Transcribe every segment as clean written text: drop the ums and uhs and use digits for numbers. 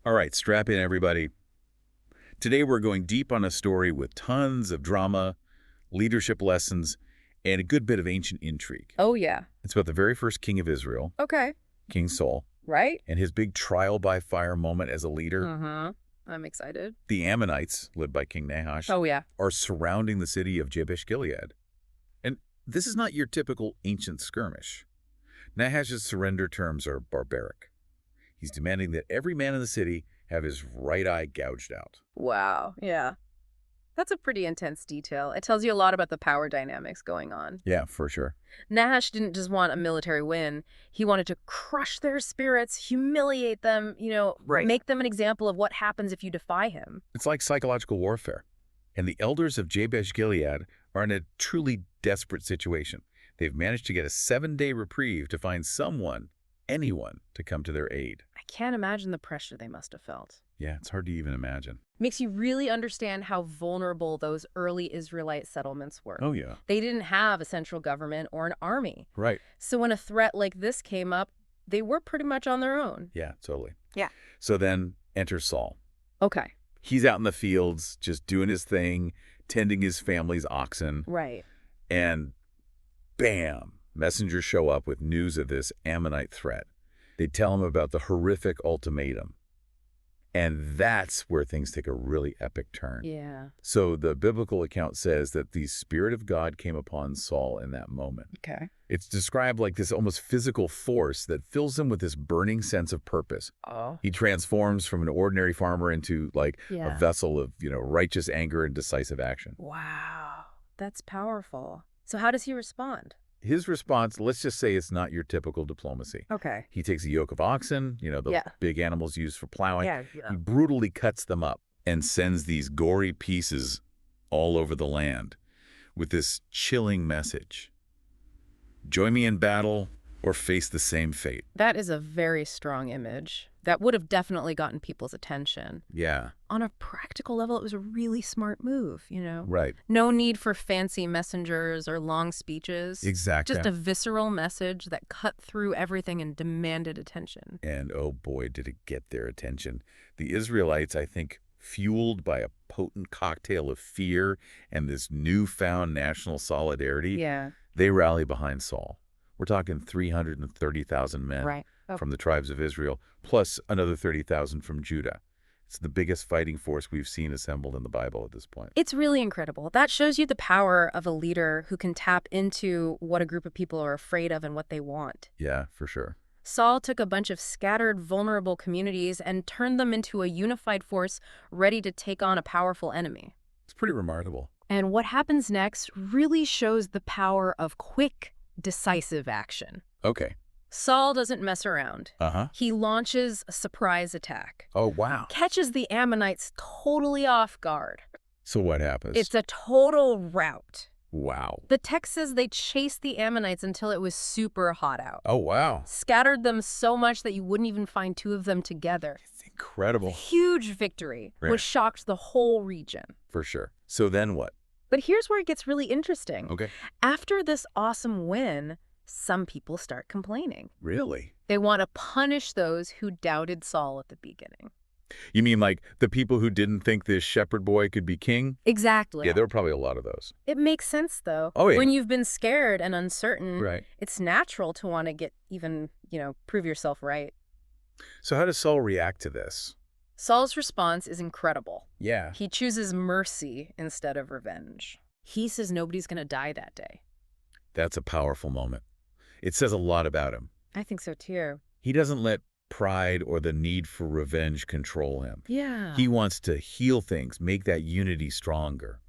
All right, strap in, everybody. Today we're going deep on a story with tons of drama, leadership lessons, and a good bit of ancient intrigue. Oh, yeah. It's about the very first king of Israel, Okay. King Saul, Right? and his big trial by fire moment as a leader. Uh-huh. I'm excited. The Ammonites, led by King Nahash, Oh, yeah. are surrounding the city of Jabesh-gilead. And this is not your typical ancient skirmish. Nahash's surrender terms are barbaric. He's demanding that every man in the city have his right eye gouged out. Wow. Yeah. That's a pretty intense detail. It tells you a lot about the power dynamics going on. Yeah, for sure. Nahash didn't just want a military win. He wanted to crush their spirits, humiliate them, Right. make them an example of what happens if you defy him. It's like psychological warfare. And the elders of Jabesh-gilead are in a truly desperate situation. They've managed to get a 7-day reprieve to find someone, anyone, to come to their aid. I can't imagine the pressure they must have felt. Yeah, it's hard to even imagine. Makes you really understand how vulnerable those early Israelite settlements were. Oh, yeah. They didn't have a central government or an army. Right. So when a threat like this came up, they were pretty much on their own. Yeah, totally. Yeah. So then enter Saul. Okay. He's out in the fields, just doing his thing, tending his family's oxen. Right. And bam, messengers show up with news of this Ammonite threat. They tell him about the horrific ultimatum. And that's where things take a really epic turn. Yeah. So the biblical account says that the Spirit of God came upon Saul in that moment. Okay. It's described like this almost physical force that fills him with this burning sense of purpose. Oh. He transforms from an ordinary farmer into like Yeah. a vessel of, righteous anger and decisive action. Wow. That's powerful. So how does he respond? His response, let's just say it's not your typical diplomacy. Okay. He takes a yoke of oxen, the Yeah. big animals used for plowing. Yeah. He brutally cuts them up and sends these gory pieces all over the land with this chilling message. Join me in battle or face the same fate. That is a very strong image. That would have definitely gotten people's attention. Yeah, On a practical level, it was a really smart move, right. No need for fancy messengers or long speeches. Exactly. Just a visceral message that cut through everything and demanded attention. And oh boy, did it get their attention. The Israelites, I think, fueled by a potent cocktail of fear and this newfound national solidarity, Yeah. they rally behind Saul. We're talking 330,000 men Right. Oh. from the tribes of Israel, plus another 30,000 from Judah. It's the biggest fighting force we've seen assembled in the Bible at this point. It's really incredible. That shows you the power of a leader who can tap into what a group of people are afraid of and what they want. Yeah, for sure. Saul took a bunch of scattered, vulnerable communities and turned them into a unified force ready to take on a powerful enemy. It's pretty remarkable. And what happens next really shows the power of quick, decisive action. Okay. Saul doesn't mess around. Uh-huh. He launches a surprise attack, Oh, wow. catches the Ammonites totally off guard. So what happens? It's a total rout. Wow. The text says they chased the Ammonites until it was super hot out. Oh, wow. Scattered them so much that you wouldn't even find two of them together. It's incredible. Huge victory, Right. which shocked the whole region. For sure. So then what? But here's where it gets really interesting. Okay. After this awesome win, some people start complaining. Really? They want to punish those who doubted Saul at the beginning. You mean like the people who didn't think this shepherd boy could be king? Exactly. Yeah, there were probably a lot of those. It makes sense, though. Oh, yeah. When you've been scared and uncertain, Right. it's natural to want to get even, prove yourself right. So how does Saul react to this? Saul's response is incredible. Yeah. He chooses mercy instead of revenge. He says nobody's going to die that day. That's a powerful moment. It says a lot about him. I think so, too. He doesn't let pride or the need for revenge control him. Yeah. He wants to heal things, make that unity stronger.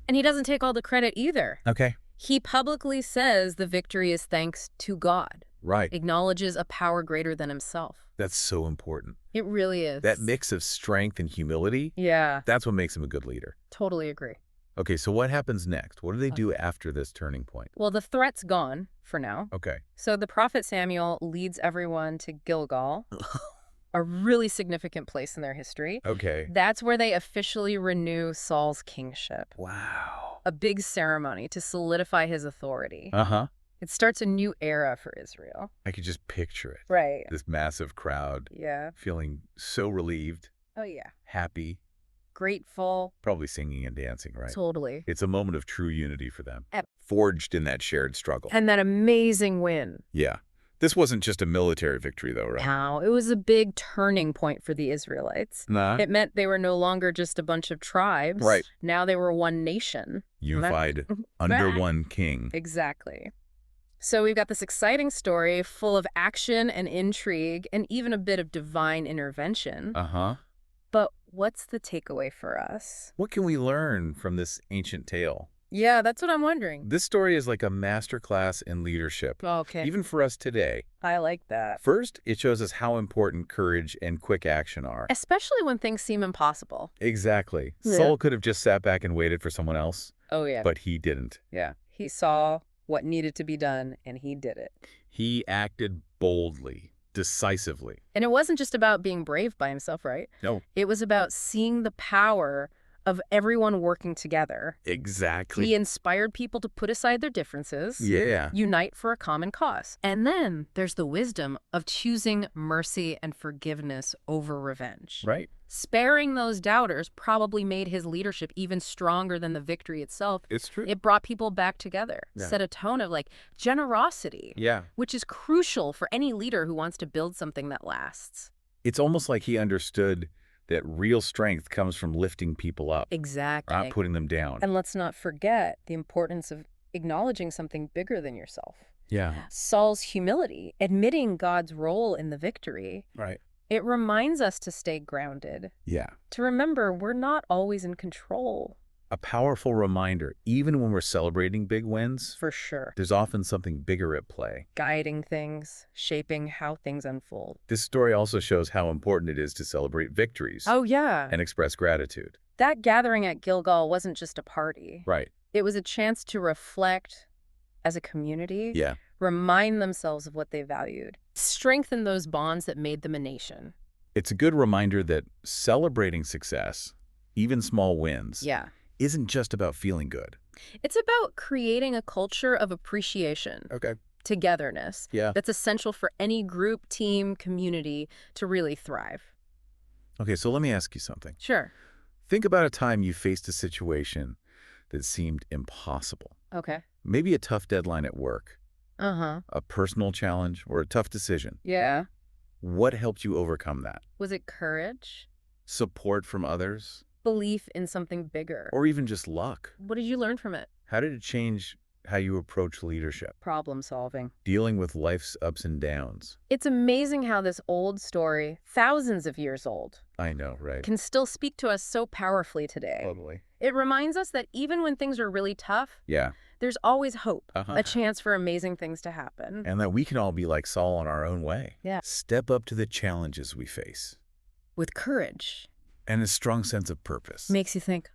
And he doesn't take all the credit either. Okay. He publicly says the victory is thanks to God, Right. acknowledges a power greater than himself. That's so important. It really is. That mix of strength and humility, Yeah, that's what makes him a good leader. totally agree. Okay, so what happens next? What do they do after this turning point? Well, the threat's gone for now. Okay. So the prophet Samuel leads everyone to Gilgal, a really significant place in their history. Okay. That's where they officially renew Saul's kingship. Wow. A big ceremony to solidify his authority. Uh-huh. It starts a new era for Israel. I could just picture it. Right. This massive crowd Yeah. feeling so relieved, Oh, yeah. happy, Grateful. probably singing and dancing, right? Totally. It's a moment of true unity for them, Ep- forged in that shared struggle. And that amazing win. Yeah. This wasn't just a military victory, though, right? Now, it was a big turning point for the Israelites. Nah. It meant they were no longer just a bunch of tribes. Right. Now they were one nation. Unified under one king. Exactly. So we've got this exciting story full of action and intrigue and even a bit of divine intervention. Uh-huh. But what's the takeaway for us? What can we learn from this ancient tale? Yeah, that's what I'm wondering. This story is like a masterclass in leadership, Okay. even for us today. I like that. First, it shows us how important courage and quick action are. Especially when things seem impossible. Exactly. Yeah. Saul could have just sat back and waited for someone else, Oh, yeah. but he didn't. Yeah. He saw what needed to be done, and he did it. He acted boldly, decisively. And it wasn't just about being brave by himself, right? No. It was about seeing the power of everyone working together. Exactly. He inspired people to put aside their differences, Yeah. unite for a common cause. And then there's the wisdom of choosing mercy and forgiveness over revenge. Right. Sparing those doubters probably made his leadership even stronger than the victory itself. It's true. It brought people back together, Yeah. set a tone of generosity, Yeah. which is crucial for any leader who wants to build something that lasts. It's almost like he understood that real strength comes from lifting people up, Exactly. not putting them down. And let's not forget the importance of acknowledging something bigger than yourself. Yeah. Saul's humility, admitting God's role in the victory, Right. it reminds us to stay grounded, Yeah. to remember we're not always in control. A powerful reminder, even when we're celebrating big wins, For sure. there's often something bigger at play. Guiding things, shaping how things unfold. This story also shows how important it is to celebrate victories Oh, yeah. and express gratitude. That gathering at Gilgal wasn't just a party. Right. It was a chance to reflect as a community, Yeah. remind themselves of what they valued, strengthen those bonds that made them a nation. It's a good reminder that celebrating success, even small wins, Yeah. isn't just about feeling good. It's about creating a culture of appreciation, Okay. togetherness, Yeah. that's essential for any group, team, community to really thrive. Okay, so let me ask you something. Sure. Think about a time you faced a situation that seemed impossible. Okay. Maybe a tough deadline at work, Uh-huh. a personal challenge, or a tough decision. Yeah. What helped you overcome that? Was it courage? Support from others? Belief in something bigger? Or even just luck? What did you learn from it? How did it change how you approach leadership, Problem solving. dealing with life's ups and downs? It's amazing how this old story, thousands of years old, I know, right? can still speak to us so powerfully today. Totally. It reminds us that even when things are really tough, Yeah. there's always hope, Uh-huh. a chance for amazing things to happen. And that we can all be like Saul in our own way. Yeah. Step up to the challenges we face. With courage. And a strong sense of purpose. Makes you think,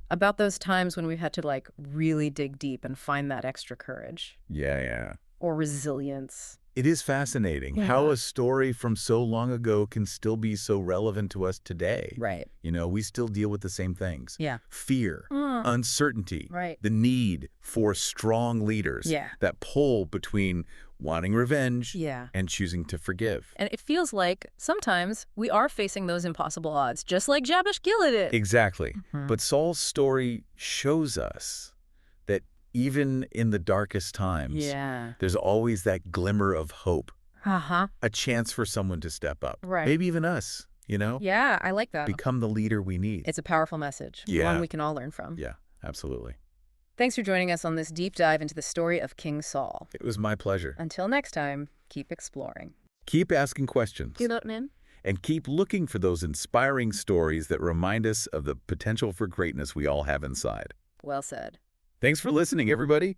about those times when we've had to really dig deep and find that extra courage Yeah. or resilience. It is fascinating how a story from so long ago can still be so relevant to us today. Right. You know, we still deal with the same things. Yeah. Fear, uncertainty, Right. the need for strong leaders. Yeah. That pull between wanting revenge Yeah. and choosing to forgive. And it feels like sometimes we are facing those impossible odds, just like Jabesh-gilead did. Exactly. But Saul's story shows us that even in the darkest times, Yeah. there's always that glimmer of hope, Uh-huh. a chance for someone to step up. Right. Maybe even us, you know? Yeah, I like that. Become the leader we need. It's a powerful message, Yeah. one we can all learn from. Yeah, absolutely. Thanks for joining us on this deep dive into the story of King Saul. It was my pleasure. Until next time, keep exploring. Keep asking questions. And keep looking for those inspiring stories that remind us of the potential for greatness we all have inside. Well said. Thanks for listening, everybody.